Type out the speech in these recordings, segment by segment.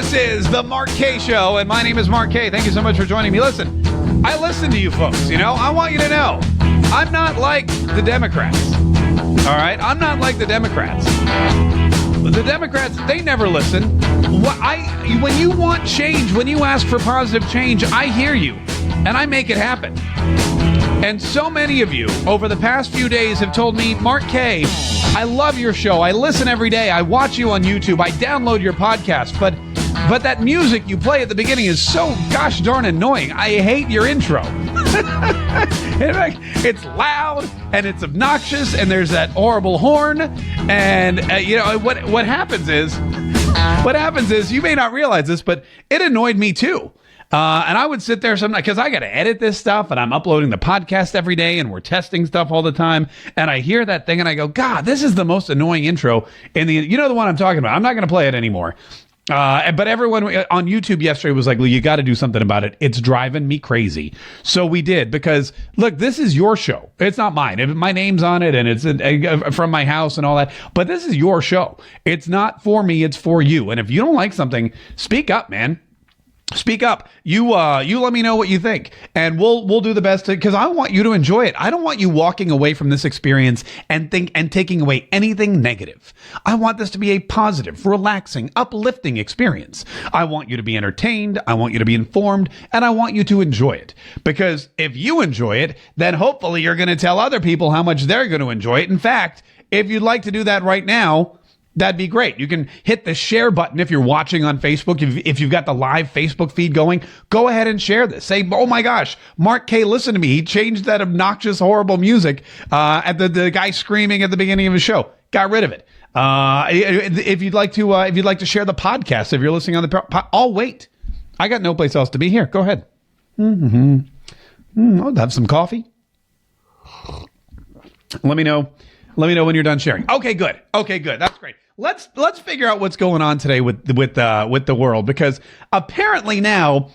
This is the Mark K Show, and my name is Mark K. Thank you so much for joining me. Listen, I listen to you folks, you know. I want you to know, I'm not like the Democrats, all right? I'm not like the Democrats. The Democrats, they never listen. When you want change, when you ask for positive change, I hear you, and I make it happen. And so many of you over the past few days have told me, Mark K, I love your show. I listen every day. I watch you on YouTube. I download your podcast. But that music you play at the beginning is so gosh darn annoying. I hate your intro. In fact, it's loud and it's obnoxious and there's that horrible horn. And you know what happens is you may not realize this, but it annoyed me too. And I would sit there sometimes because I got to edit this stuff and I'm uploading the podcast every day and we're testing stuff all the time. And I hear that thing and I go, God, this is the most annoying intro you know the one I'm talking about. I'm not going to play it anymore. But everyone on YouTube yesterday was like, well, you got to do something about it. It's driving me crazy. So we did, because look, this is your show. It's not mine. My name's on it and it's from my house and all that. But this is your show. It's not for me. It's for you. And if you don't like something, speak up, man. Speak up. You let me know what you think, and we'll do the best because I want you to enjoy it. I don't want you walking away from this experience and taking away anything negative. I want this to be a positive, relaxing, uplifting experience. I want you to be entertained. I want you to be informed, and I want you to enjoy it. Because if you enjoy it, then hopefully you're going to tell other people how much they're going to enjoy it. In fact, if you'd like to do that right now, that'd be great. You can hit the share button if you're watching on Facebook. If you've got the live Facebook feed going, go ahead and share this. Say, oh my gosh, Mark K, listen to me. He changed that obnoxious, horrible music at the guy screaming at the beginning of his show. Got rid of it. If you'd like to share the podcast, if you're listening on the I'll wait. I got no place else to be. Here, go ahead. I'll have some coffee. Let me know when you're done sharing. Okay, good. That's great. Let's figure out what's going on today with the world, because apparently now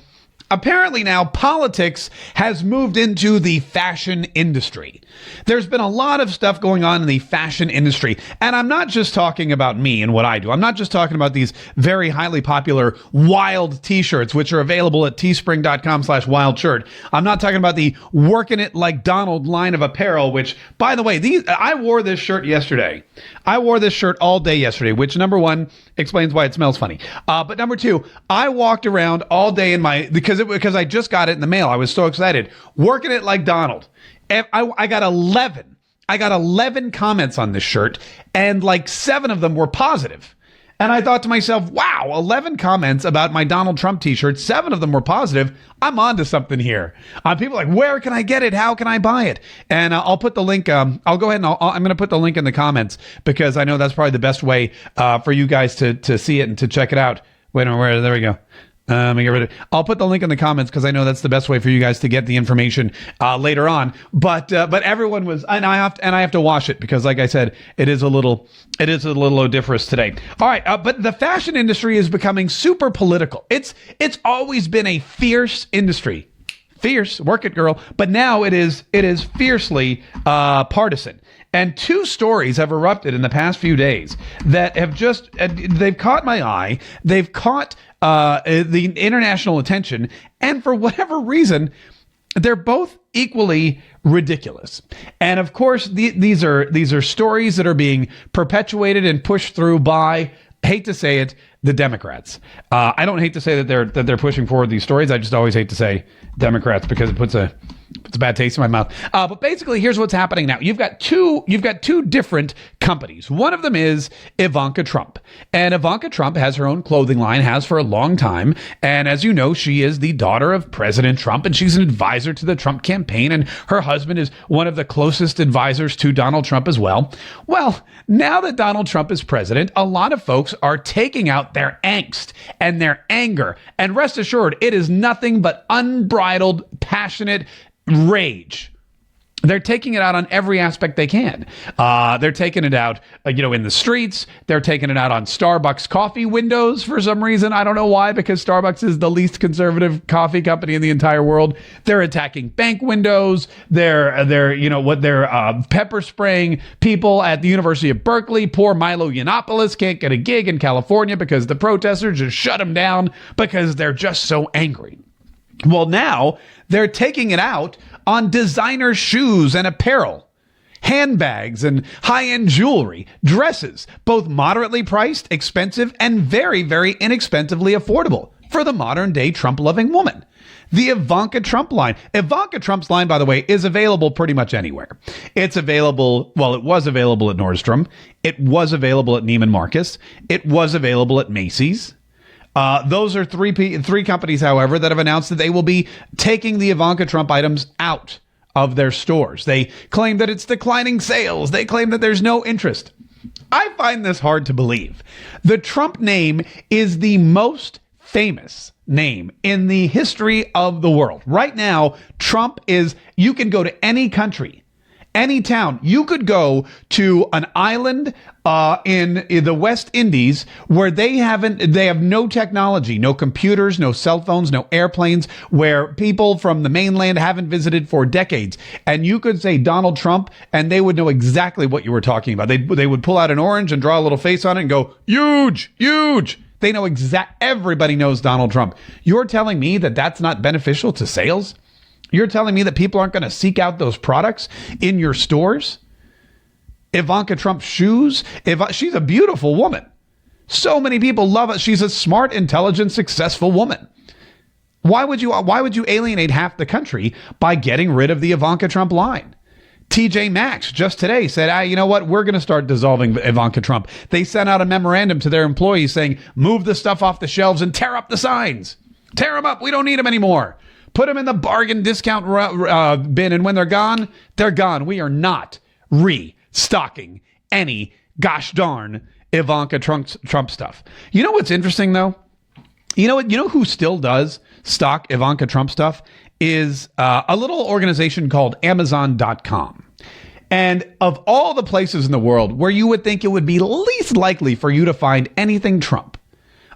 politics has moved into the fashion industry. There's been a lot of stuff going on in the fashion industry. And I'm not just talking about me and what I do. I'm not just talking about these very highly popular wild t-shirts, which are available at teespring.com/wildshirt. I'm not talking about the working it like Donald line of apparel, which, by the way, I wore this shirt yesterday. I wore this shirt all day yesterday, which, number one, explains why it smells funny. But number two, I walked around all day because I just got it in the mail. I was so excited. Working it like Donald. I got 11 comments on this shirt, and like 7 of them were positive. And I thought to myself, wow, 11 comments about my Donald Trump t-shirt. 7 of them were positive. I'm onto something here. People are like, where can I get it? How can I buy it? And I'll put the link. I'll go ahead and I'm going to put the link in the comments, because I know that's probably the best way for you guys to see it and to check it out. Wait a minute, there we go. Let me get rid of it. I'll put the link in the comments, because I know that's the best way for you guys to get the information later on. But everyone was, and I have to wash it, because, like I said, it is a little odoriferous today. All right, but the fashion industry is becoming super political. It's always been a fierce industry. Fierce, work it, girl. But now it is fiercely partisan. And 2 stories have erupted in the past few days that have they've caught my eye. They've caught the international attention. And for whatever reason, they're both equally ridiculous. And of course, these are stories that are being perpetuated and pushed through by, hate to say it, the Democrats. I don't hate to say that they're pushing forward these stories. I just always hate to say Democrats, because it puts a bad taste in my mouth. But basically, here's what's happening now. You've got two different companies. One of them is Ivanka Trump. And Ivanka Trump has her own clothing line, has for a long time. And as you know, she is the daughter of President Trump, and she's an advisor to the Trump campaign. And her husband is one of the closest advisors to Donald Trump as well. Well, now that Donald Trump is president, a lot of folks are taking out their angst and their anger. And rest assured, it is nothing but unbridled, passionate rage. They're taking it out on every aspect they can. They're taking it out, in the streets. They're taking it out on Starbucks coffee windows for some reason. I don't know why, because Starbucks is the least conservative coffee company in the entire world. They're attacking bank windows. They're pepper spraying people at the University of Berkeley. Poor Milo Yiannopoulos can't get a gig in California because the protesters just shut him down because they're just so angry. Well, now they're taking it out on designer shoes and apparel, handbags and high-end jewelry, dresses, both moderately priced, expensive, and very, very inexpensively affordable for the modern-day Trump-loving woman. The Ivanka Trump line. Ivanka Trump's line, by the way, is available pretty much anywhere. It's available, it was available at Nordstrom. It was available at Neiman Marcus. It was available at Macy's. Those are three companies, however, that have announced that they will be taking the Ivanka Trump items out of their stores. They claim that it's declining sales. They claim that there's no interest. I find this hard to believe. The Trump name is the most famous name in the history of the world. Right now, Trump is, you can go to any country, any town. You could go to an island in the West Indies where they have no technology, no computers, no cell phones, no airplanes, where people from the mainland haven't visited for decades. And you could say Donald Trump and they would know exactly what you were talking about. They would pull out an orange and draw a little face on it and go, huge, huge. They know everybody knows Donald Trump. You're telling me that that's not beneficial to sales? You're telling me that people aren't going to seek out those products in your stores? Ivanka Trump shoes. She's a beautiful woman. So many people love it. She's a smart, intelligent, successful woman. Why would you alienate half the country by getting rid of the Ivanka Trump line? TJ Maxx just today said, you know what? We're going to start dissolving Ivanka Trump. They sent out a memorandum to their employees saying, move the stuff off the shelves and tear up the signs. Tear them up. We don't need them anymore. Put them in the bargain discount bin, and when they're gone, they're gone. We are not restocking any gosh darn Ivanka Trump stuff. You know what's interesting, though? You know who still does stock Ivanka Trump stuff is a little organization called Amazon.com. And of all the places in the world where you would think it would be least likely for you to find anything Trump,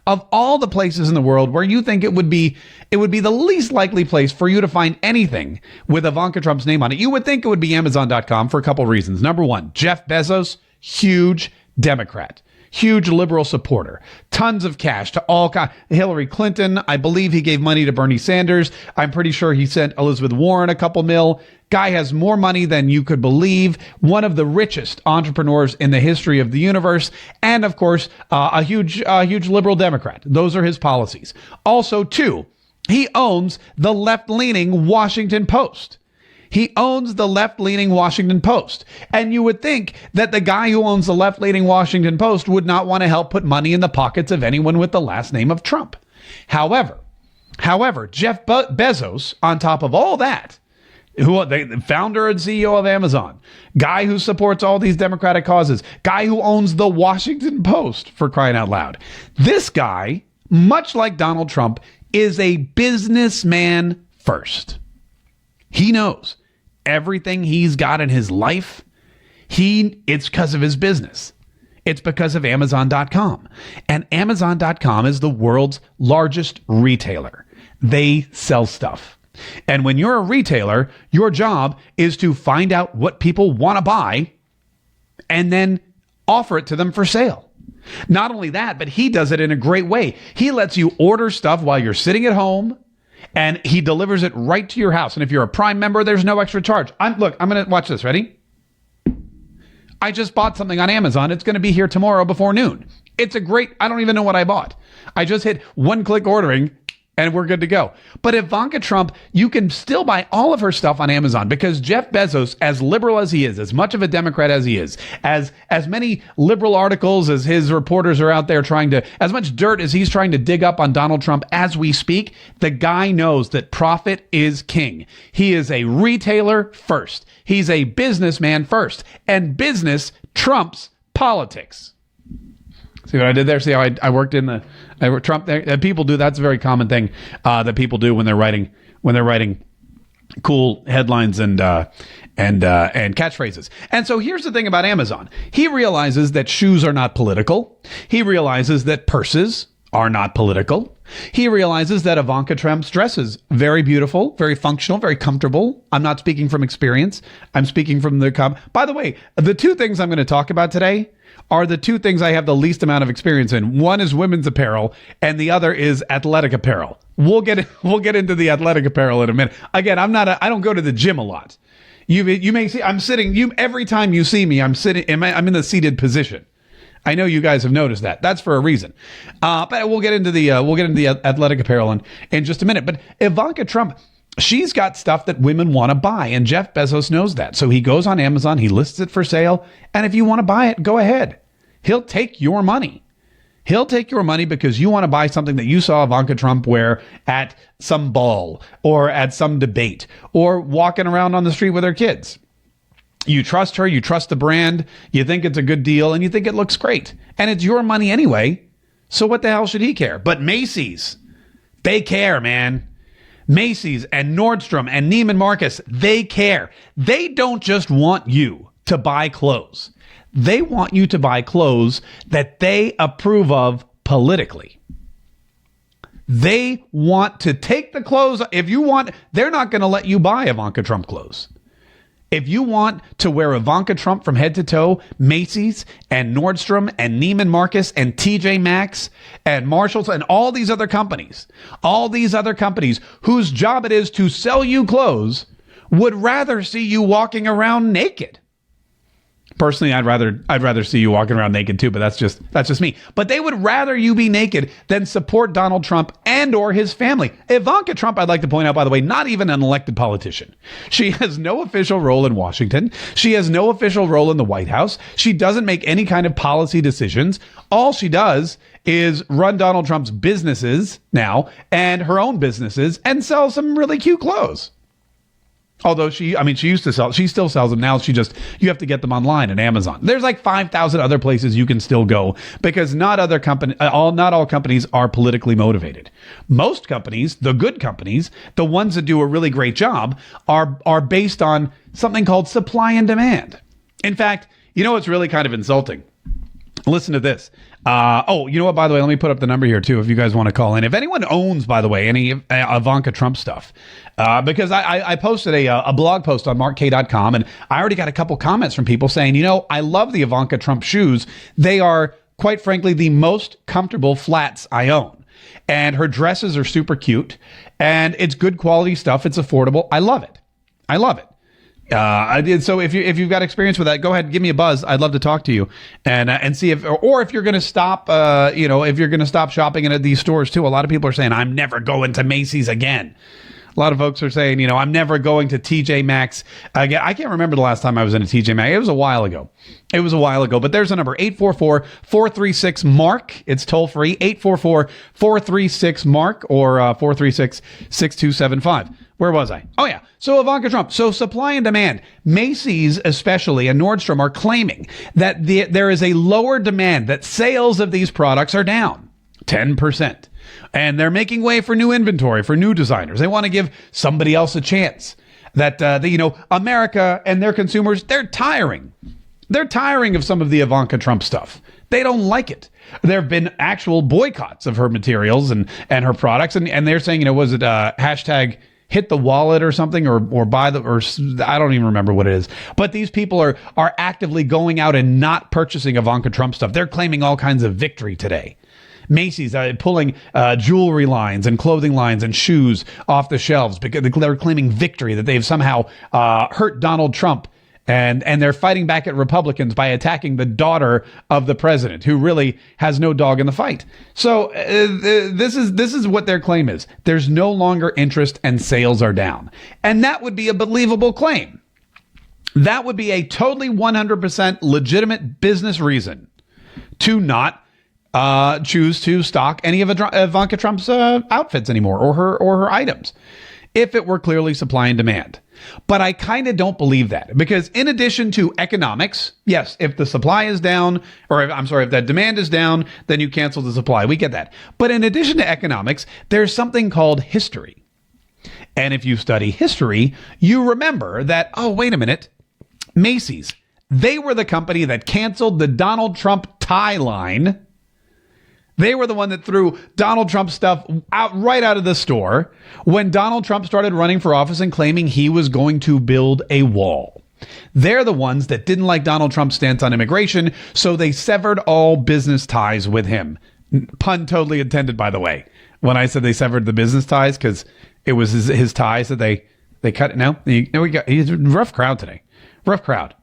of all the places in the world where you think it would be the least likely place for you to find anything with Ivanka Trump's name on it, you would think it would be Amazon.com for a couple reasons. Number one, Jeff Bezos, huge Democrat, huge liberal supporter, tons of cash to all Hillary Clinton. I believe he gave money to Bernie Sanders. I'm pretty sure he sent Elizabeth Warren a couple mil. Guy has more money than you could believe. One of the richest entrepreneurs in the history of the universe. And of course, a huge liberal Democrat. Those are his policies. Also, two, he owns the left-leaning Washington Post. He owns the left-leaning Washington Post. And you would think that the guy who owns the left-leaning Washington Post would not want to help put money in the pockets of anyone with the last name of Trump. However, Jeff Bezos, on top of all that, the founder and CEO of Amazon, guy who supports all these Democratic causes, guy who owns the Washington Post, for crying out loud. This guy, much like Donald Trump, is a businessman first. He knows everything he's got in his life, it's because of his business. It's because of Amazon.com. And Amazon.com is the world's largest retailer. They sell stuff. And when you're a retailer, your job is to find out what people want to buy and then offer it to them for sale. Not only that, but he does it in a great way. He lets you order stuff while you're sitting at home, and he delivers it right to your house. And if you're a Prime member, there's no extra charge. I'm going to watch this. Ready? I just bought something on Amazon. It's going to be here tomorrow before noon. I don't even know what I bought. I just hit one-click ordering, and we're good to go. But Ivanka Trump, you can still buy all of her stuff on Amazon because Jeff Bezos, as liberal as he is, as much of a Democrat as he is, as many liberal articles as his reporters are out there as much dirt as he's trying to dig up on Donald Trump as we speak, the guy knows that profit is king. He is a retailer first. He's a businessman first. And business trumps politics. See what I did there? See how I worked in Trump there? People do. That's a very common thing that people do when they're writing cool headlines and catchphrases. And so here's the thing about Amazon. He realizes that shoes are not political. He realizes that purses are not political. He realizes that Ivanka Trump's dress is very beautiful, very functional, very comfortable. I'm not speaking from experience. I'm speaking from by the way, the two things I'm going to talk about today are the two things I have the least amount of experience in. One is women's apparel, and the other is athletic apparel. We'll get into the athletic apparel in a minute. Again, I don't go to the gym a lot. You may see I'm sitting. Every time you see me, I'm sitting. I'm in the seated position. I know you guys have noticed that. That's for a reason. But we'll get into the athletic apparel in just a minute. But Ivanka Trump, she's got stuff that women want to buy, and Jeff Bezos knows that. So he goes on Amazon, he lists it for sale, and if you want to buy it, go ahead. He'll take your money. He'll take your money because you want to buy something that you saw Ivanka Trump wear at some ball or at some debate or walking around on the street with her kids. You trust her, you trust the brand, you think it's a good deal, and you think it looks great. And it's your money anyway, so what the hell should he care? But Macy's, they care, man. Macy's and Nordstrom and Neiman Marcus, they care. They don't just want you to buy clothes. They want you to buy clothes that they approve of politically. They want to take the clothes. They're not going to let you buy Ivanka Trump clothes. If you want to wear Ivanka Trump from head to toe, Macy's and Nordstrom and Neiman Marcus and TJ Maxx and Marshalls and all these other companies whose job it is to sell you clothes would rather see you walking around naked. Personally, I'd rather see you walking around naked too, but that's just me. But they would rather you be naked than support Donald Trump and or his family. Ivanka Trump, I'd like to point out, by the way, not even an elected politician. She has no official role in Washington. She has no official role in the White House. She doesn't make any kind of policy decisions. All she does is run Donald Trump's businesses now and her own businesses and sell some really cute clothes. Although she used to sell, she still sells them now. You have to get them online at Amazon. There's like 5,000 other places you can still go because not all companies are politically motivated. Most companies, the good companies, the ones that do a really great job are based on something called supply and demand. In fact, you know what's really kind of insulting? Listen to this. You know what, by the way, let me put up the number here too if you guys want to call in. If anyone owns, by the way, any Ivanka Trump stuff, because I posted a blog post on markk.com and I already got a couple comments from people saying, I love the Ivanka Trump shoes. They are, quite frankly, the most comfortable flats I own. And her dresses are super cute and it's good quality stuff. It's affordable. I love it. I did. So if you've got experience with that, go ahead, give me a buzz. I'd love to talk to you and see if you're going to stop, if you're going to stop shopping at these stores too. A lot of people are saying, I'm never going to Macy's again. A lot of folks are saying, I'm never going to TJ Maxx again. I can't remember the last time I was in a TJ Maxx. It was a while ago. But there's a number, 844-436-MARK. It's toll free, 844-436-MARK or 436-6275. Where was I? Oh, yeah. So Ivanka Trump. So supply and demand. Macy's especially and Nordstrom are claiming that there is a lower demand, that sales of these products are down 10%. And they're making way for new inventory, for new designers. They want to give somebody else a chance. That, America and their consumers, they're tiring. They're tiring of some of the Ivanka Trump stuff. They don't like it. There have been actual boycotts of her materials and her products. And they're saying, was it hashtag hit the wallet or something or buy or I don't even remember what it is. But these people are actively going out and not purchasing Ivanka Trump stuff. They're claiming all kinds of victory today. Macy's pulling jewelry lines and clothing lines and shoes off the shelves because they're claiming victory, that they've somehow hurt Donald Trump. And they're fighting back at Republicans by attacking the daughter of the president, who really has no dog in the fight. So this is what their claim is. There's no longer interest and sales are down. And that would be a believable claim. That would be a totally 100% legitimate business reason to not choose to stock any of Ivanka Trump's outfits anymore or her items, if it were clearly supply and demand. But I kind of don't believe that, because in addition to economics, yes, if the supply is down, if that demand is down, then you cancel the supply. We get that. But in addition to economics, there's something called history. And if you study history, you remember that, oh, wait a minute, Macy's, they were the company that canceled the Donald Trump tie line. They were the one that threw Donald Trump stuff right out of the store when Donald Trump started running for office and claiming he was going to build a wall. They're the ones that didn't like Donald Trump's stance on immigration, so they severed all business ties with him. Pun totally intended, by the way, when I said they severed the business ties, because it was his ties that they cut. No, he's a rough crowd today. Rough crowd.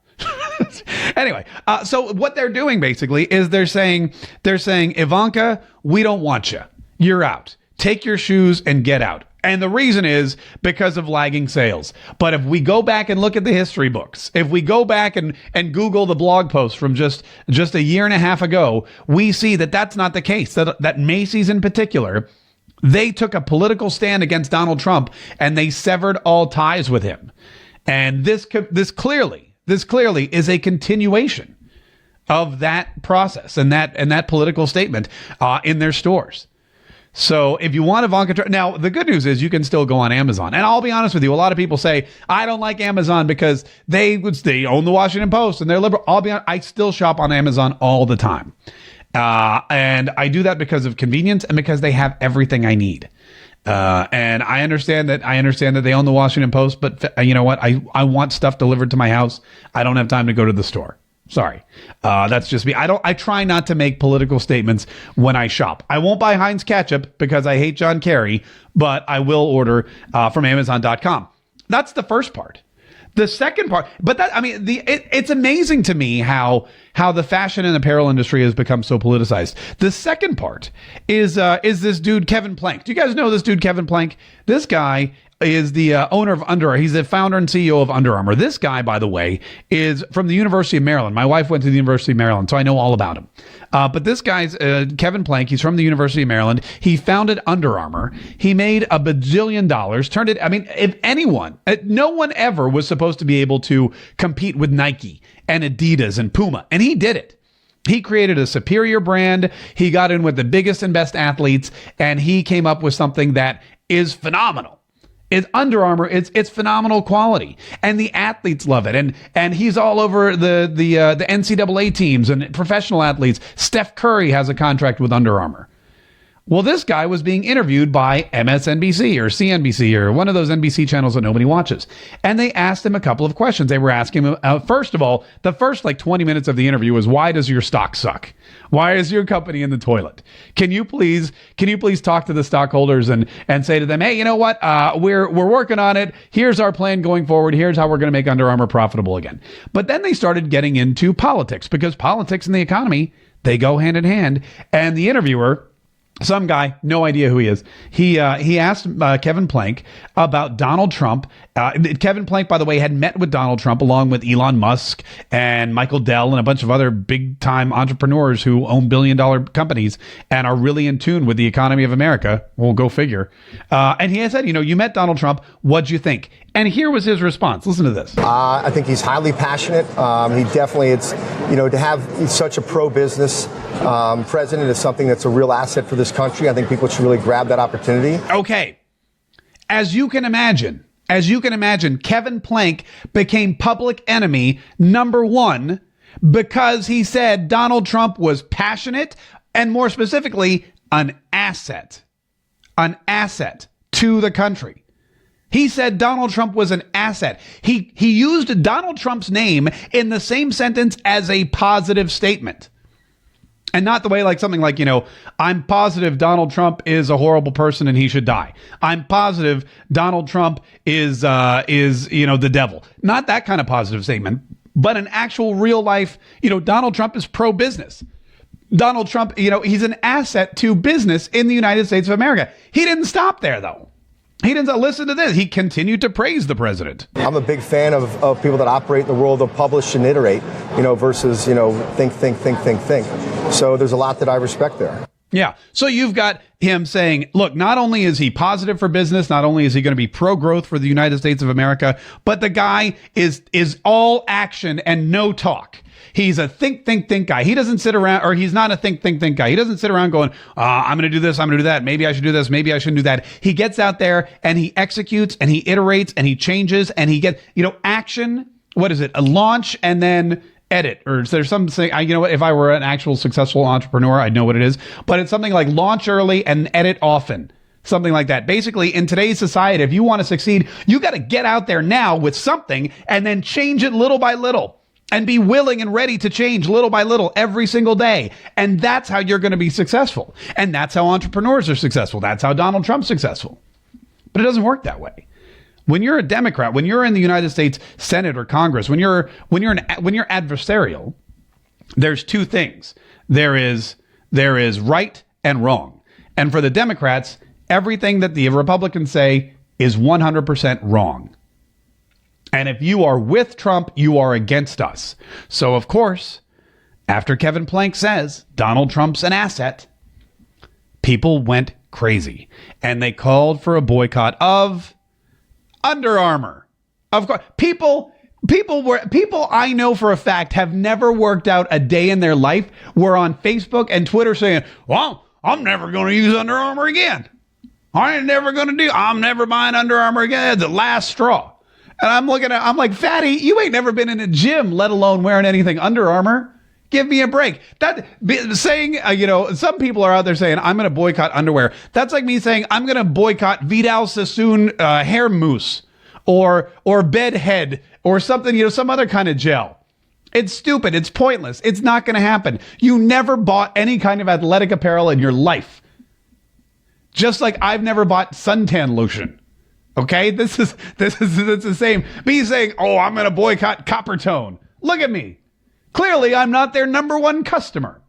Anyway, so what they're doing basically is they're saying, Ivanka, we don't want you. You're out. Take your shoes and get out. And the reason is because of lagging sales. But if we go back and look at the history books, if we go back and Google the blog post from just a year and a half ago, we see that that's not the case. That Macy's in particular, they took a political stand against Donald Trump and they severed all ties with him. And this clearly is a continuation of that process and that political statement in their stores. So if you want Ivanka Trump, now the good news is you can still go on Amazon. And I'll be honest with you, a lot of people say, I don't like Amazon because they own the Washington Post and they're liberal. I'll be honest, I still shop on Amazon all the time. And I do that because of convenience and because they have everything I need. And I understand that they own the Washington Post, but you know what? I want stuff delivered to my house. I don't have time to go to the store. Sorry. That's just me. I try not to make political statements when I shop. I won't buy Heinz ketchup because I hate John Kerry, but I will order from Amazon.com. That's the first part. The second part, but it's amazing to me how the fashion and apparel industry has become so politicized. The second part is this dude, Kevin Plank. Do you guys know this dude, Kevin Plank? This guy is the owner of Under Armour. He's the founder and CEO of Under Armour. This guy, by the way, is from the University of Maryland. My wife went to the University of Maryland, so I know all about him. But this guy's Kevin Plank. He's from the University of Maryland. He founded Under Armour. He made $1 bajillion. Turned it. I mean, if anyone, no one ever was supposed to be able to compete with Nike and Adidas and Puma, and he did it. He created a superior brand. He got in with the biggest and best athletes, and he came up with something that is phenomenal. It's Under Armour. It's phenomenal quality, and the athletes love it. And he's all over the NCAA teams and professional athletes. Steph Curry has a contract with Under Armour. Well, this guy was being interviewed by MSNBC or CNBC or one of those NBC channels that nobody watches. And they asked him a couple of questions. They were asking him, first of all, the first 20 minutes of the interview was, why does your stock suck? Why is your company in the toilet? Can you please talk to the stockholders and say to them, hey, you know what? We're working on it. Here's our plan going forward. Here's how we're going to make Under Armour profitable again. But then they started getting into politics because politics and the economy, they go hand in hand. And the interviewer, some guy, no idea who he is. He asked Kevin Plank about Donald Trump. Kevin Plank, by the way, had met with Donald Trump along with Elon Musk and Michael Dell and a bunch of other big-time entrepreneurs who own billion-dollar companies and are really in tune with the economy of America. Well, go figure. And he had said, you met Donald Trump. What'd you think? And here was his response. Listen to this. I think he's highly passionate. He definitely, to have such a pro-business president is something that's a real asset for this country. I think people should really grab that opportunity. Okay. As you can imagine, Kevin Plank became public enemy number one because he said Donald Trump was passionate and, more specifically, an asset to the country. He said Donald Trump was an asset. He used Donald Trump's name in the same sentence as a positive statement. And not the way something like, I'm positive Donald Trump is a horrible person and he should die. I'm positive Donald Trump is the devil. Not that kind of positive statement, but an actual real life, Donald Trump is pro-business. Donald Trump, he's an asset to business in the United States of America. He didn't stop there, though. He didn't listen to this. He continued to praise the president. I'm a big fan of people that operate in the world of publish and iterate, versus, think. So there's a lot that I respect there. Yeah. So you've got him saying, look, not only is he positive for business, not only is he going to be pro-growth for the United States of America, but the guy is all action and no talk. He's a think guy. He doesn't sit around, or he's not a think guy. He doesn't sit around going, I'm going to do this, I'm going to do that. Maybe I should do this, maybe I shouldn't do that. He gets out there and he executes and he iterates and he changes and he gets, action. What is it? A launch and then edit, or is there something? What? If I were an actual successful entrepreneur, I'd know what it is. But it's something like launch early and edit often. Something like that. Basically, in today's society, if you want to succeed, you got to get out there now with something and then change it little by little and be willing and ready to change little by little every single day. And that's how you're going to be successful. And that's how entrepreneurs are successful. That's how Donald Trump's successful. But it doesn't work that way. When you're a Democrat, when you're in the United States Senate or Congress, when you're adversarial, there's two things. There is right and wrong. And for the Democrats, everything that the Republicans say is 100% wrong. And if you are with Trump, you are against us. So, of course, after Kevin Plank says Donald Trump's an asset, people went crazy. And they called for a boycott of Under Armour. Of course, people I know for a fact have never worked out a day in their life were on Facebook and Twitter saying, well, I'm never going to use Under Armour again. I'm never buying Under Armour again. It's the last straw. And I'm like, fatty, you ain't never been in a gym, let alone wearing anything Under Armour. Give me a break. Some people are out there saying, I'm going to boycott underwear. That's like me saying, I'm going to boycott Vidal Sassoon hair mousse or bed head or something, some other kind of gel. It's stupid. It's pointless. It's not going to happen. You never bought any kind of athletic apparel in your life. Just like I've never bought suntan lotion. Okay, this is the same. Me saying, I'm going to boycott Coppertone. Look at me. Clearly, I'm not their number one customer.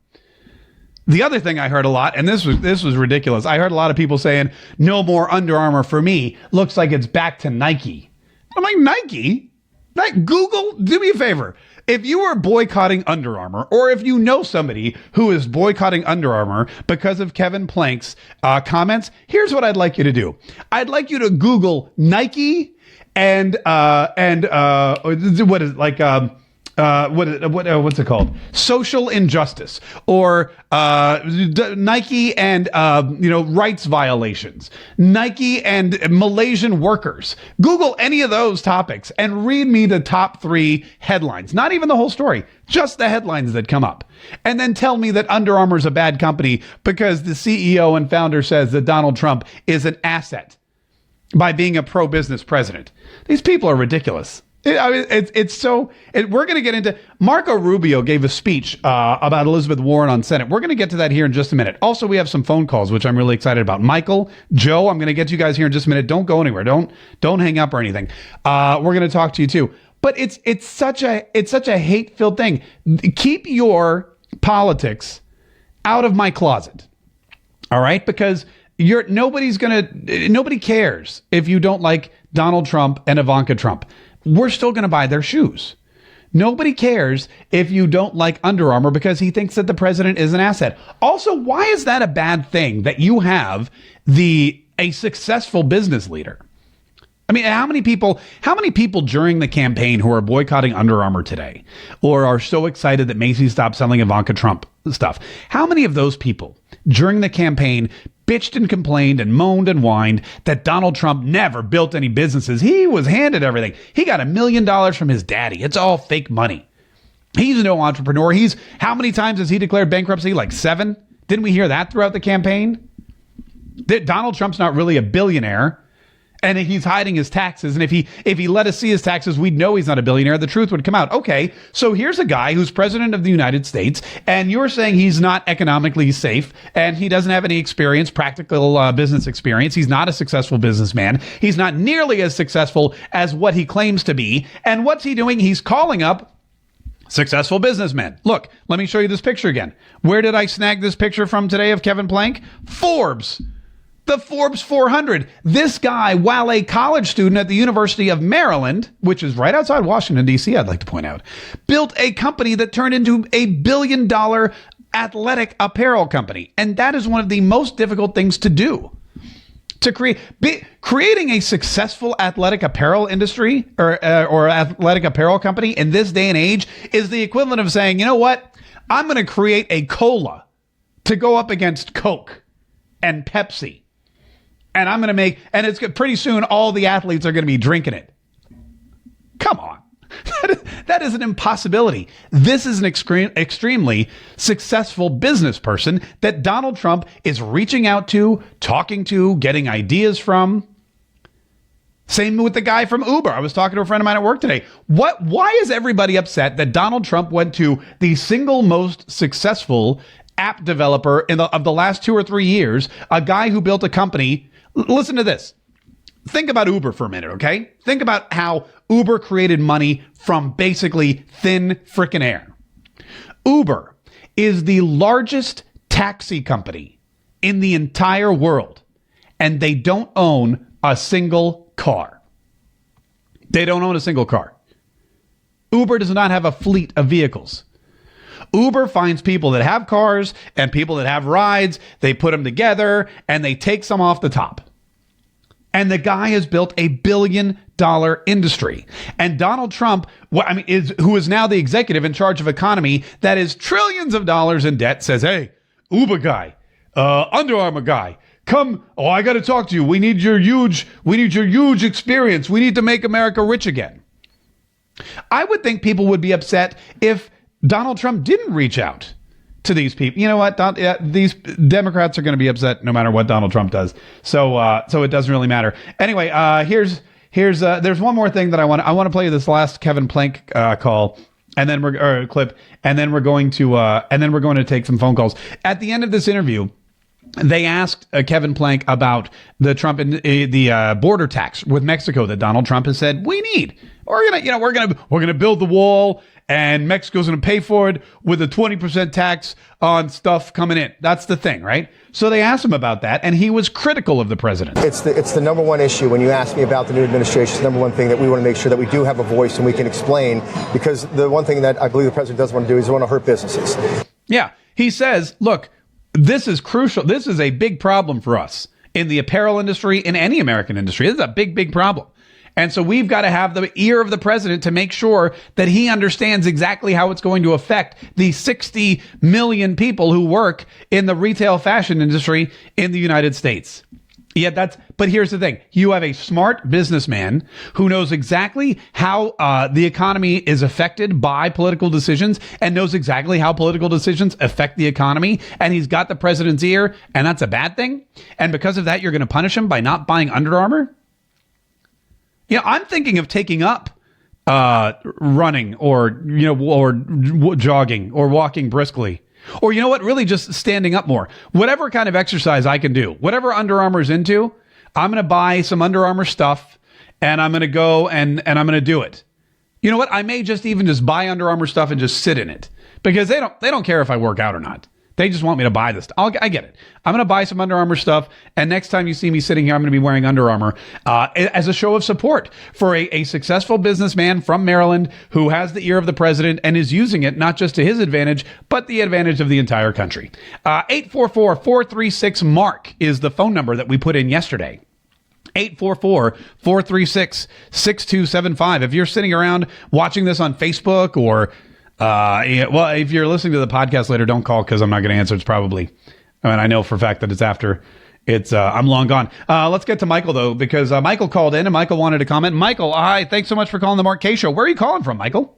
The other thing I heard a lot, and this was ridiculous. I heard a lot of people saying, no more Under Armour for me. Looks like it's back to Nike. I'm like, Nike? Google, do me a favor. If you are boycotting Under Armour, or if you know somebody who is boycotting Under Armour because of Kevin Plank's comments, here's what I'd like you to do. I'd like you to Google Nike and what is it, like what's it called? Social injustice, or Nike and rights violations, Nike and Malaysian workers. Google any of those topics and read me the top 3 headlines. Not even the whole story, just the headlines that come up. And then tell me that Under Armour is a bad company because the CEO and founder says that Donald Trump is an asset by being a pro-business president. These people are ridiculous. We're going to get into, Marco Rubio gave a speech about Elizabeth Warren on Senate. We're going to get to that here in just a minute. Also, we have some phone calls, which I'm really excited about. Michael, Joe, I'm going to get you guys here in just a minute. Don't go anywhere. Don't hang up or anything. We're going to talk to you too. But it's such a hate-filled thing. Keep your politics out of my closet. All right? Because nobody cares if you don't like Donald Trump and Ivanka Trump. We're still going to buy their shoes. Nobody cares if you don't like Under Armour because he thinks that the president is an asset. Also, why is that a bad thing that you have a successful business leader? I mean, how many people during the campaign who are boycotting Under Armour today or are so excited that Macy's stopped selling Ivanka Trump stuff? How many of those people during the campaign bitched and complained and moaned and whined that Donald Trump never built any businesses? He was handed everything. He got $1 million from his daddy. It's all fake money. He's no entrepreneur. How many times has he declared bankruptcy? Like 7? Didn't we hear that throughout the campaign? That Donald Trump's not really a billionaire. And he's hiding his taxes. And if he let us see his taxes, we'd know he's not a billionaire. The truth would come out. Okay, so here's a guy who's president of the United States, and you're saying he's not economically safe, and he doesn't have any experience, practical business experience. He's not a successful businessman. He's not nearly as successful as what he claims to be. And what's he doing? He's calling up successful businessmen. Look, let me show you this picture again. Where did I snag this picture from today of Kevin Plank? Forbes. The Forbes 400. This guy, while a college student at the University of Maryland, which is right outside Washington, D.C., I'd like to point out, built a company that turned into $1 billion athletic apparel company. And that is one of the most difficult things to do. To create creating a successful athletic apparel industry or athletic apparel company in this day and age is the equivalent of saying, you know what? I'm going to create a cola to go up against Coke and Pepsi. And I'm going to make, and it's pretty soon all the athletes are going to be drinking it. Come on. That is an impossibility. This is an extremely successful business person that Donald Trump is reaching out to, talking to, getting ideas from. Same with the guy from Uber. I was talking to a friend of mine at work today. Why is everybody upset that Donald Trump went to the single most successful app developer of the last 2 or 3 years, a guy who built a company? Listen to this. Think about Uber for a minute, okay? Think about how Uber created money from basically thin frickin' air. Uber is the largest taxi company in the entire world, and they don't own a single car. They don't own a single car. Uber does not have a fleet of vehicles. Uber finds people that have cars and people that have rides, they put them together, and they take some off the top. And the guy has built $1 billion industry. And Donald Trump, who is now the executive in charge of economy that is trillions of dollars in debt, says, hey, Uber guy, Under Armour guy, come. Oh, I got to talk to you. We need your huge experience. We need to make America rich again. I would think people would be upset if Donald Trump didn't reach out to these people. You know what? These Democrats are going to be upset no matter what Donald Trump does. So it doesn't really matter. Anyway, there's one more thing that I want to play you this last Kevin Plank call, and then clip, and then we're going to take some phone calls. At the end of this interview, they asked Kevin Plank about the Trump and the border tax with Mexico that Donald Trump has said we need. We're gonna build the wall, and Mexico's going to pay for it with a 20% tax on stuff coming in. That's the thing, right? So they asked him about that, and he was critical of the president. It's the number one issue when you ask me about the new administration. It's the number one thing that we want to make sure that we do have a voice and we can explain, because the one thing that I believe the president doesn't want to do is he want to hurt businesses. Yeah, he says, look, this is crucial. This is a big problem for us in the apparel industry, in any American industry. This is a big, big problem. And so we've got to have the ear of the president to make sure that he understands exactly how it's going to affect the 60 million people who work in the retail fashion industry in the United States. Yeah, but here's the thing. You have a smart businessman who knows exactly how the economy is affected by political decisions and knows exactly how political decisions affect the economy. And he's got the president's ear, and that's a bad thing. And because of that, you're going to punish him by not buying Under Armour? You know, I'm thinking of taking up running or jogging or walking briskly. Or you know what? Really just standing up more. Whatever kind of exercise I can do. Whatever Under Armour's into, I'm going to buy some Under Armour stuff and I'm going to go and I'm going to do it. You know what? I may just buy Under Armour stuff and just sit in it. Because they don't care if I work out or not. They just want me to buy this. I get it. I'm going to buy some Under Armour stuff. And next time you see me sitting here, I'm going to be wearing Under Armour as a show of support for a successful businessman from Maryland who has the ear of the president and is using it not just to his advantage, but the advantage of the entire country. 844-436-MARK is the phone number that we put in yesterday. 844-436-6275. If you're sitting around watching this on Facebook or if you're listening to the podcast later, don't call because I'm not going to answer. It's probably, I know for a fact that it's after I'm long gone. Let's get to Michael though, because Michael called in and Michael wanted to comment. Michael, hi, thanks so much for calling the Mark K Show. Where are you calling from, Michael?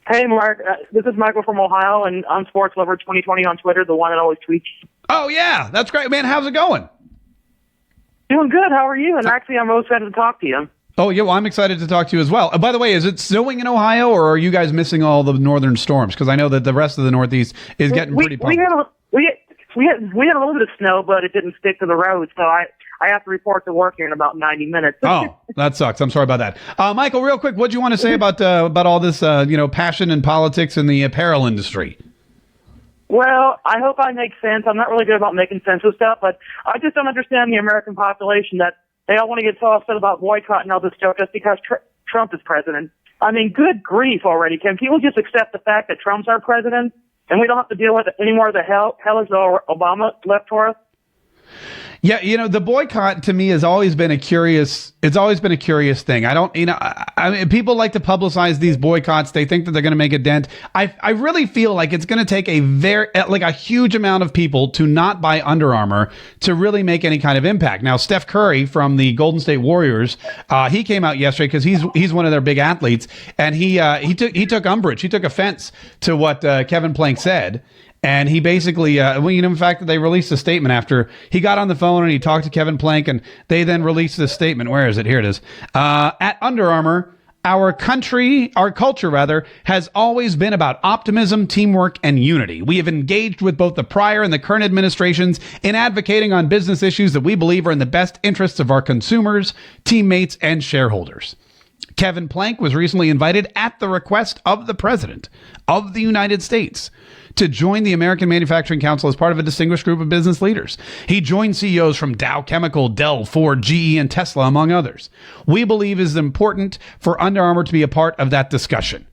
Hey, Mark, this is Michael from Ohio, and I'm Sports Lover 2020 on Twitter, the one that always tweets. Oh yeah, that's great, man. How's it going? Doing good. How are you? And actually, I'm really excited to talk to you. Oh, yeah, well, I'm excited to talk to you as well. By the way, is it snowing in Ohio, or are you guys missing all the northern storms? Because I know that the rest of the Northeast is getting pretty pumped. We had a little bit of snow, but it didn't stick to the road, so I have to report to work here in about 90 minutes. Oh, that sucks. I'm sorry about that. Michael, real quick, what do you want to say about all this passion and politics in the apparel industry? Well, I hope I make sense. I'm not really good about making sense of stuff, but I just don't understand the American population that they all want to get so upset about boycotting all this stuff just because Trump is president. I mean, good grief already. Can people just accept the fact that Trump's our president and we don't have to deal with any more of the hell is Obama left for us? Yeah, the boycott to me has always been a curious. It's always been a curious thing. I don't, I mean, people like to publicize these boycotts. They think that they're going to make a dent. I really feel like it's going to take a huge amount of people to not buy Under Armour to really make any kind of impact. Now, Steph Curry from the Golden State Warriors, he came out yesterday because he's one of their big athletes, and he took umbrage. He took offense to what Kevin Plank said. And he basically, in fact, that they released a statement after he got on the phone and he talked to Kevin Plank, and they then released this statement. Where is it? Here it is. At Under Armour, our culture, has always been about optimism, teamwork, and unity. We have engaged with both the prior and the current administrations in advocating on business issues that we believe are in the best interests of our consumers, teammates, and shareholders. Kevin Plank was recently invited at the request of the President of the United States to join the American Manufacturing Council as part of a distinguished group of business leaders. He joined CEOs from Dow Chemical, Dell, Ford, GE, and Tesla, among others. We believe it is important for Under Armour to be a part of that discussion.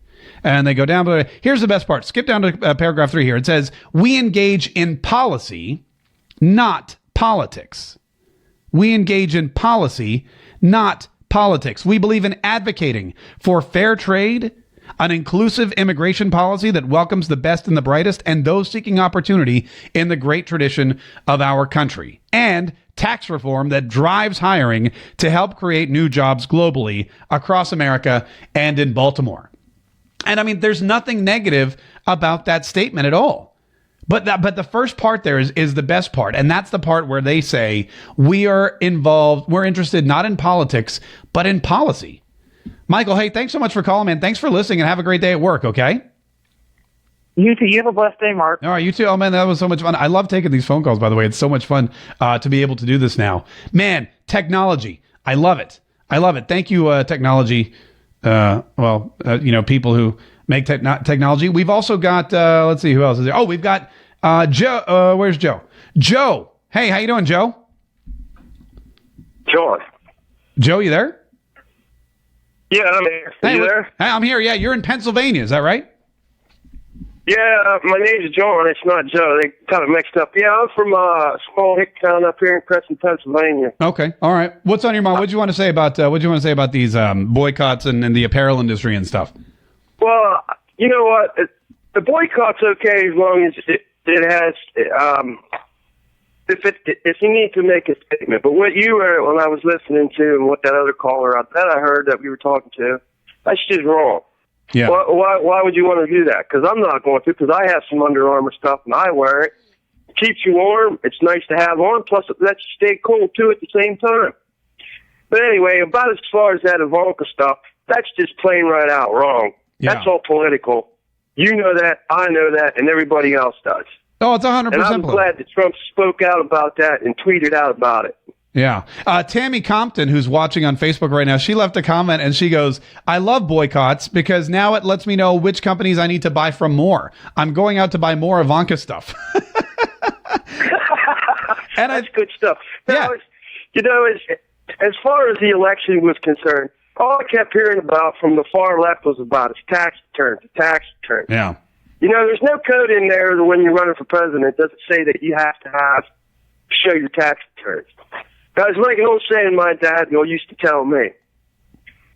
And they go down, but here's the best part. Skip down to paragraph 3 here. It says, we engage in policy, not politics. We engage in policy, not politics. We believe in advocating for fair trade, an inclusive immigration policy that welcomes the best and the brightest and those seeking opportunity in the great tradition of our country, and tax reform that drives hiring to help create new jobs globally across America and in Baltimore. And I mean, there's nothing negative about that statement at all. But the first part there is the best part. And that's the part where they say we're interested not in politics, but in policy. Michael, hey, thanks so much for calling, man. Thanks for listening, and have a great day at work, okay? You too. You have a blessed day, Mark. All right, you too. Oh, man, that was so much fun. I love taking these phone calls, by the way. It's so much fun to be able to do this now. Man, technology. I love it. I love it. Thank you, technology. People who make technology. We've also got, let's see, who else is there? Oh, we've got Joe. Where's Joe? Joe. Hey, how you doing, Joe? Joe, you there? Yeah, I'm here. Hey, you there? Hey, I'm here. Yeah, you're in Pennsylvania. Is that right? Yeah, my name's John. It's not Joe. They kind of mixed up. Yeah, I'm from a small hick town up here in Crescent, Pennsylvania. Okay. All right. What's on your mind? What do you want to say about these boycotts and the apparel industry and stuff? Well, you know what? The boycott's okay as long as it has if you need to make a statement. But what you were, when I was listening to, and what that other caller out that I heard that we were talking to, that's just wrong. Yeah. Why would you want to do that? Because I'm not going to, because I have some Under Armour stuff and I wear it. It keeps you warm. It's nice to have on. Plus, it lets you stay cool, too, at the same time. But anyway, about as far as that Ivanka stuff, that's just plain right out wrong. Yeah. That's all political. You know that, I know that, and everybody else does. Oh, it's 100%. And I'm glad that Trump spoke out about that and tweeted out about it. Yeah. Tammy Compton, who's watching on Facebook right now, she left a comment and she goes, I love boycotts because now it lets me know which companies I need to buy from more. I'm going out to buy more Ivanka stuff. And that's good stuff. Yeah. As far as the election was concerned, all I kept hearing about from the far left was about his tax returns. Yeah. There's no code in there that when you're running for president, it doesn't say that you have to show your tax returns. Now, it's like an old saying my dad used to tell me.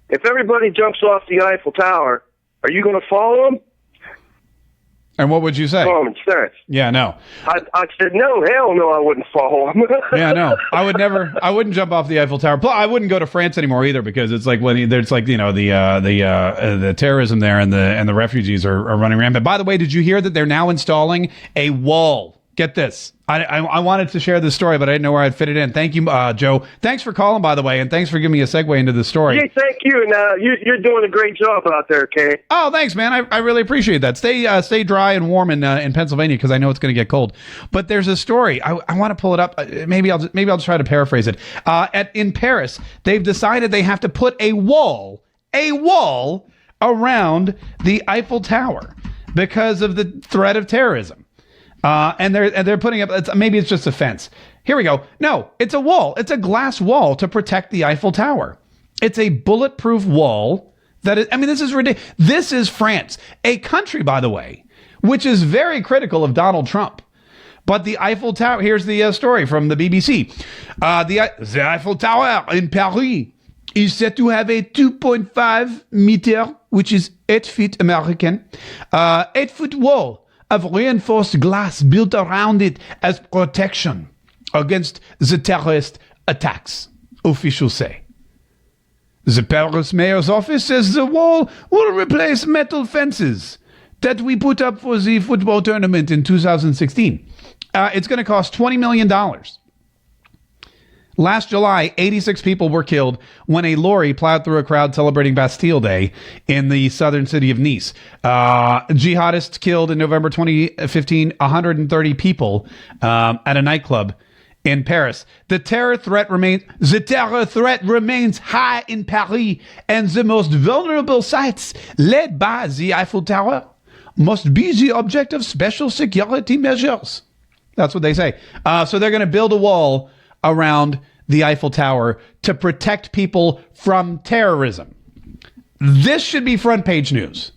If everybody jumps off the Eiffel Tower, are you going to follow them? And what would you say? Common sense. Yeah, no. I said, no, hell no, I wouldn't follow them. Yeah, no. I wouldn't jump off the Eiffel Tower. Plus, I wouldn't go to France anymore either because it's like the terrorism there and the refugees are running rampant. By the way, did you hear that they're now installing a wall? Get this. I wanted to share this story, but I didn't know where I'd fit it in. Thank you, Joe. Thanks for calling, by the way, and thanks for giving me a segue into the story. Hey, thank you. And you're doing a great job out there, Kay. Oh, thanks, man. I really appreciate that. Stay dry and warm in Pennsylvania because I know it's going to get cold. But there's a story. I want to pull it up. Maybe I'll just try to paraphrase it. In Paris, they've decided they have to put a wall around the Eiffel Tower because of the threat of terrorism. And they're putting up, maybe it's just a fence. Here we go. No, it's a wall. It's a glass wall to protect the Eiffel Tower. It's a bulletproof wall this is ridiculous. This is France, a country, by the way, which is very critical of Donald Trump. But the Eiffel Tower, here's the story from the BBC. The Eiffel Tower in Paris is said to have a 2.5 meter, which is 8 feet American, 8-foot wall of reinforced glass built around it as protection against the terrorist attacks, officials say. The Paris mayor's office says the wall will replace metal fences that we put up for the football tournament in 2016. It's going to cost $20 million. Last July, 86 people were killed when a lorry plowed through a crowd celebrating Bastille Day in the southern city of Nice. Jihadists killed in November 2015 130 people at a nightclub in Paris. The terror threat remains high in Paris, and the most vulnerable sites, led by the Eiffel Tower, must be the object of special security measures. That's what they say. So they're going to build a wall around the Eiffel Tower to protect people from terrorism. This should be front page news.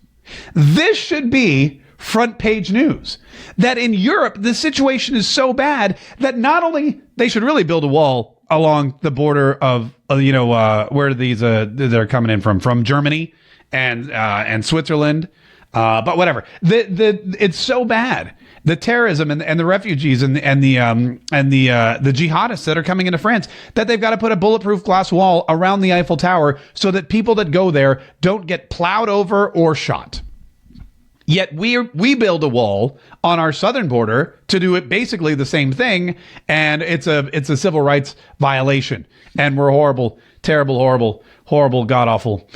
This should be front page news. That in Europe, the situation is so bad that not only they should really build a wall along the border of, where these they're coming in from Germany and Switzerland. But whatever. It's so bad. The terrorism and the refugees and the jihadists that are coming into France, that they've got to put a bulletproof glass wall around the Eiffel Tower so that people that go there don't get plowed over or shot. Yet we build a wall on our southern border to do it basically the same thing, and it's a civil rights violation, and we're horrible, terrible, horrible, god-awful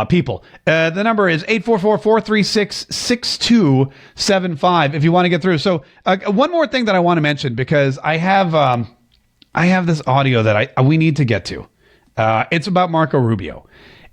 people. The number is 844-436-6275 if you want to get through. So one more thing that I want to mention, because I have this audio that we need to get to. It's about Marco Rubio.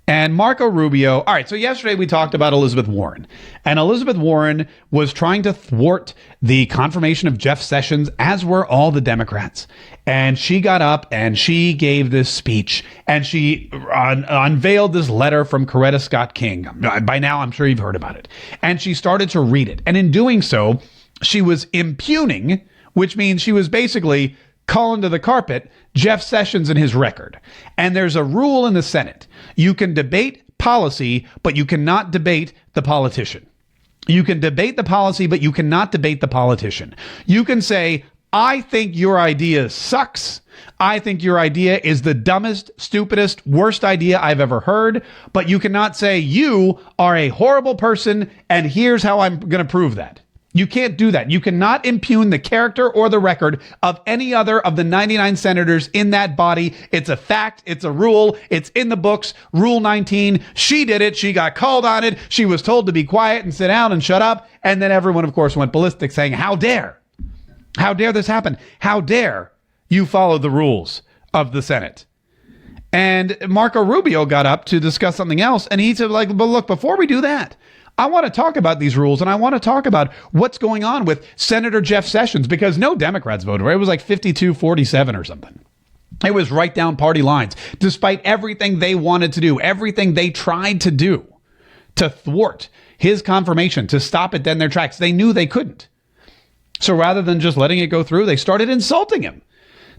And Marco Rubio, all right, so yesterday we talked about Elizabeth Warren. And Elizabeth Warren was trying to thwart the confirmation of Jeff Sessions, as were all the Democrats. And she got up and she gave this speech, and she unveiled this letter from Coretta Scott King. By now, I'm sure you've heard about it. And she started to read it. And in doing so, she was impugning, which means she was basically calling to the carpet Jeff Sessions and his record. And there's a rule in the Senate. You can debate policy, but you cannot debate the politician. You can debate the policy, but you cannot debate the politician. You can say, I think your idea sucks. I think your idea is the dumbest, stupidest, worst idea I've ever heard. But you cannot say you are a horrible person, and here's how I'm going to prove that. You can't do that. You cannot impugn the character or the record of any other of the 99 senators in that body. It's a fact. It's a rule. It's in the books. Rule 19. She did it. She got called on it. She was told to be quiet and sit down and shut up. And then everyone, of course, went ballistic, saying, how dare? How dare this happen? How dare you follow the rules of the Senate? And Marco Rubio got up to discuss something else. And he said, but look, before we do that, I want to talk about these rules, and I want to talk about what's going on with Senator Jeff Sessions, because no Democrats voted. It was like 52-47 or something. It was right down party lines, despite everything they wanted to do, everything they tried to do to thwart his confirmation, to stop it dead in their tracks. They knew they couldn't. So rather than just letting it go through, they started insulting him.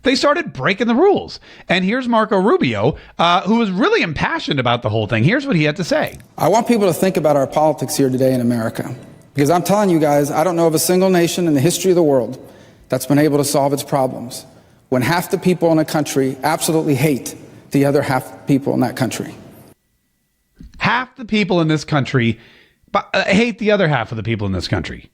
They started breaking the rules. And here's Marco Rubio, who was really impassioned about the whole thing. Here's what he had to say. I want people to think about our politics here today in America, because I'm telling you guys, I don't know of a single nation in the history of the world that's been able to solve its problems when half the people in a country absolutely hate the other half people in that country. Half the people in this country hate the other half of the people in this country.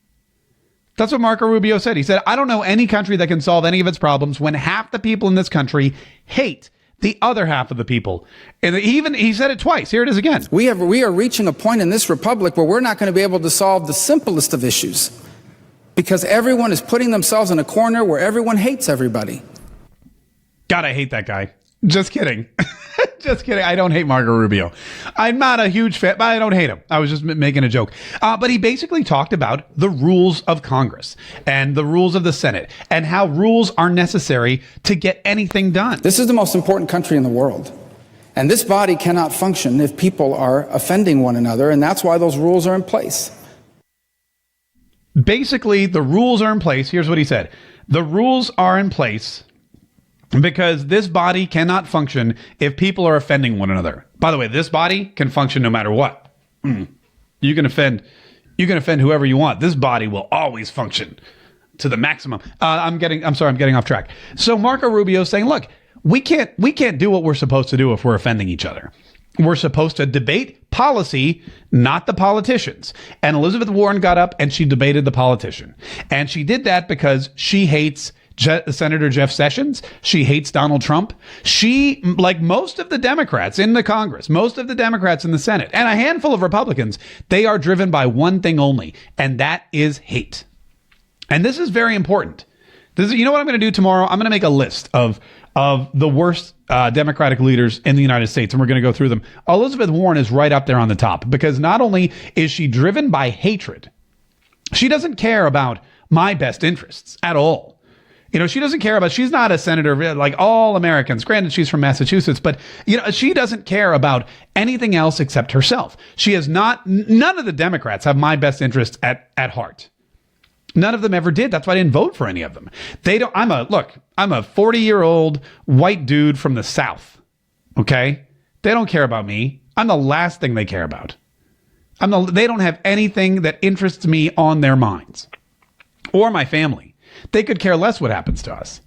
That's what Marco Rubio said. He said, I don't know any country that can solve any of its problems when half the people in this country hate the other half of the people. And he said it twice. Here it is again. We are reaching a point in this republic where we're not going to be able to solve the simplest of issues, because everyone is putting themselves in a corner where everyone hates everybody. God, I hate that guy. Just kidding. Just kidding. I don't hate Marco Rubio. I'm not a huge fan, but I don't hate him. I was just making a joke. But he basically talked about the rules of Congress and the rules of the Senate and how rules are necessary to get anything done. This is the most important country in the world. And this body cannot function if people are offending one another. And that's why those rules are in place. basically the rules are in place. Here's what he said. The rules are in place because this body cannot function if people are offending one another. By the way, this body can function no matter what. You can offend whoever you want. This body will always function to the maximum. I'm getting off track. So Marco Rubio is saying, look, we can't do what we're supposed to do if we're offending each other. We're supposed to debate policy, not the politicians. And Elizabeth Warren got up and she debated the politician. And she did that because she hates Senator Jeff Sessions. She hates Donald Trump. She, like most of the Democrats in the Congress, most of the Democrats in the Senate, and a handful of Republicans, they are driven by one thing only, and that is hate. And this is very important. You know what I'm going to do tomorrow? I'm going to make a list of the worst Democratic leaders in the United States, and we're going to go through them. Elizabeth Warren is right up there on the top because not only is she driven by hatred, she doesn't care about my best interests at all. She doesn't care about, she's not a senator like all Americans. Granted, she's from Massachusetts, but, she doesn't care about anything else except herself. None of the Democrats have my best interests at heart. None of them ever did. That's why I didn't vote for any of them. I'm a 40-year-old white dude from the South. Okay. They don't care about me. I'm the last thing they care about. They don't have anything that interests me on their minds or my family. They could care less what happens to us.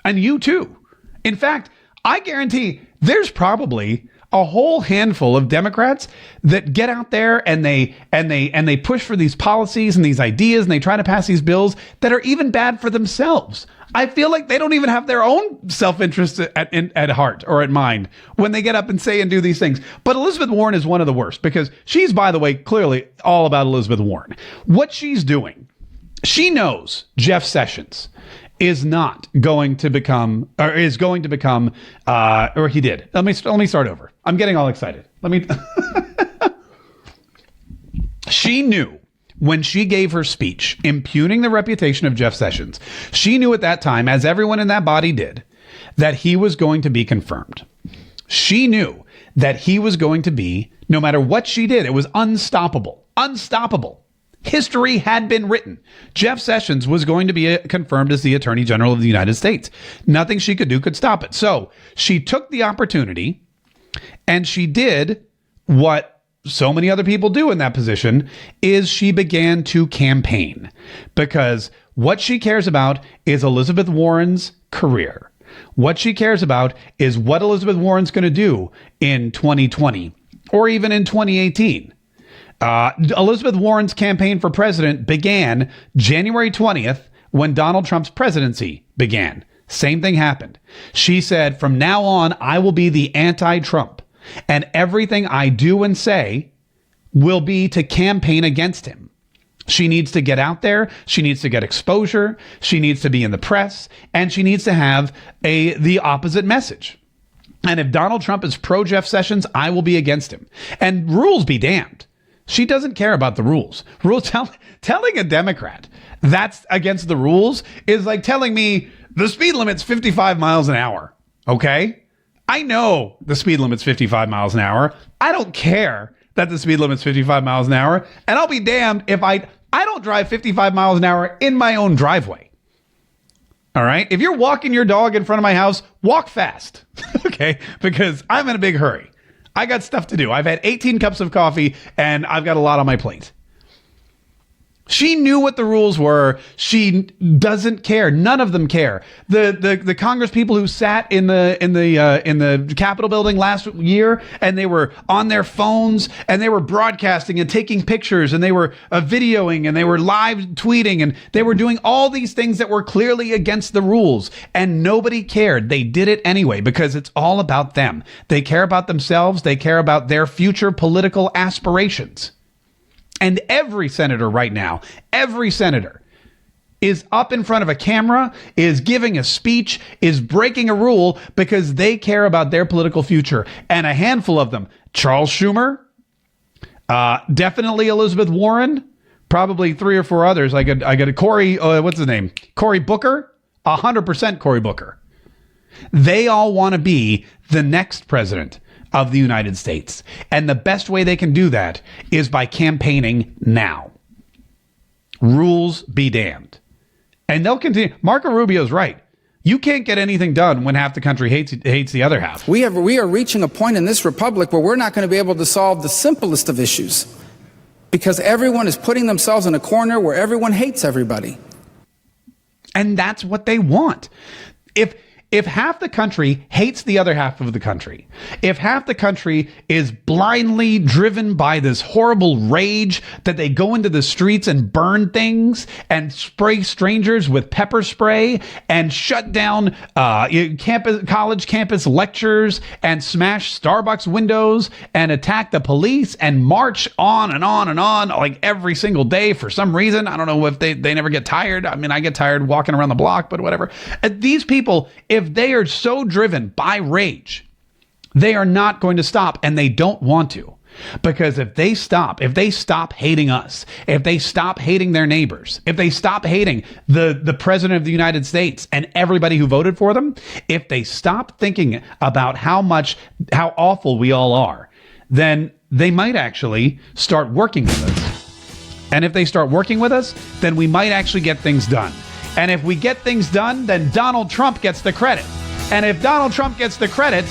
And you too. In fact, I guarantee there's probably a whole handful of Democrats that get out there and they push for these policies and these ideas and they try to pass these bills that are even bad for themselves. I feel like they don't even have their own self-interest at heart or at mind when they get up and say and do these things. But Elizabeth Warren is one of the worst because she's, by the way, clearly all about Elizabeth Warren. What she's doing, she knows Jeff Sessions is not going to become, or is going to become, or he did. Let me start over. I'm getting all excited. She knew when she gave her speech impugning the reputation of Jeff Sessions, she knew at that time, as everyone in that body did, that he was going to be confirmed. She knew that he was going to be, no matter what she did, it was unstoppable. Unstoppable. History had been written. Jeff Sessions was going to be confirmed as the Attorney General of the United States. Nothing she could do could stop it. So she took the opportunity and she did what so many other people do in that position, is she began to campaign, because what she cares about is Elizabeth Warren's career. What she cares about is what Elizabeth Warren's going to do in 2020 or even in 2018. Elizabeth Warren's campaign for president began January 20th when Donald Trump's presidency began. Same thing happened. She said, from now on, I will be the anti-Trump, and everything I do and say will be to campaign against him. She needs to get out there. She needs to get exposure. She needs to be in the press, and she needs to have the opposite message. And if Donald Trump is pro Jeff Sessions, I will be against him. And rules be damned. She doesn't care about the rules. Telling a Democrat that's against the rules is like telling me the speed limit's 55 miles an hour. Okay? I know the speed limit's 55 miles an hour. I don't care that the speed limit's 55 miles an hour. And I'll be damned if I don't drive 55 miles an hour in my own driveway. All right? If you're walking your dog in front of my house, walk fast. Okay? Because I'm in a big hurry. I got stuff to do. I've had 18 cups of coffee and I've got a lot on my plate. She knew what the rules were. She doesn't care. None of them care. The Congress people who sat in the Capitol building last year and they were on their phones and they were broadcasting and taking pictures and they were videoing and they were live tweeting and they were doing all these things that were clearly against the rules, and nobody cared. They did it anyway because it's all about them. They care about themselves. They care about their future political aspirations. And every senator right now, every senator is up in front of a camera, is giving a speech, is breaking a rule because they care about their political future. And a handful of them, Charles Schumer, definitely Elizabeth Warren, probably 3 or 4 others. I got a Cory, what's his name? Cory Booker, 100% Cory Booker. They all want to be the next president of the United States. And the best way they can do that is by campaigning now. Rules be damned. And they'll continue. Marco Rubio's right. You can't get anything done when half the country hates the other half. We are reaching a point in this republic where we're not going to be able to solve the simplest of issues because everyone is putting themselves in a corner where everyone hates everybody. And that's what they want. If half the country hates the other half of the country, if half the country is blindly driven by this horrible rage that they go into the streets and burn things and spray strangers with pepper spray and shut down college campus lectures and smash Starbucks windows and attack the police and march on and on and on like every single day for some reason. I don't know if they never get tired. I mean, I get tired walking around the block, but whatever. These people, if they are so driven by rage, they are not going to stop, and they don't want to. Because if they stop hating us, if they stop hating their neighbors, if they stop hating the president of the United States and everybody who voted for them, if they stop thinking about how awful we all are, then they might actually start working with us. And if they start working with us, then we might actually get things done. And if we get things done, then Donald Trump gets the credit. And if Donald Trump gets the credit,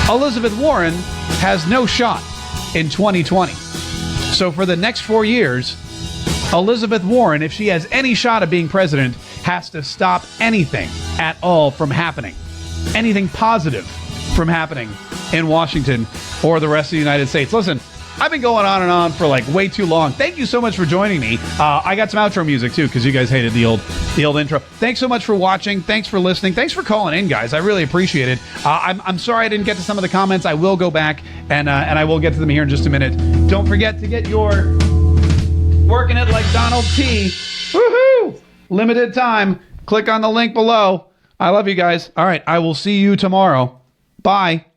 Elizabeth Warren has no shot in 2020. So for the next 4 years, Elizabeth Warren, if she has any shot of being president, has to stop anything at all from happening. Anything positive from happening in Washington or the rest of the United States. Listen, I've been going on and on for like way too long. Thank you so much for joining me. I got some outro music too because you guys hated the old intro. Thanks so much for watching. Thanks for listening. Thanks for calling in, guys. I really appreciate it. I'm sorry I didn't get to some of the comments. I will go back and I will get to them here in just a minute. Don't forget to get your Working It Like Donald T. Woohoo! Limited time. Click on the link below. I love you guys. All right. I will see you tomorrow. Bye.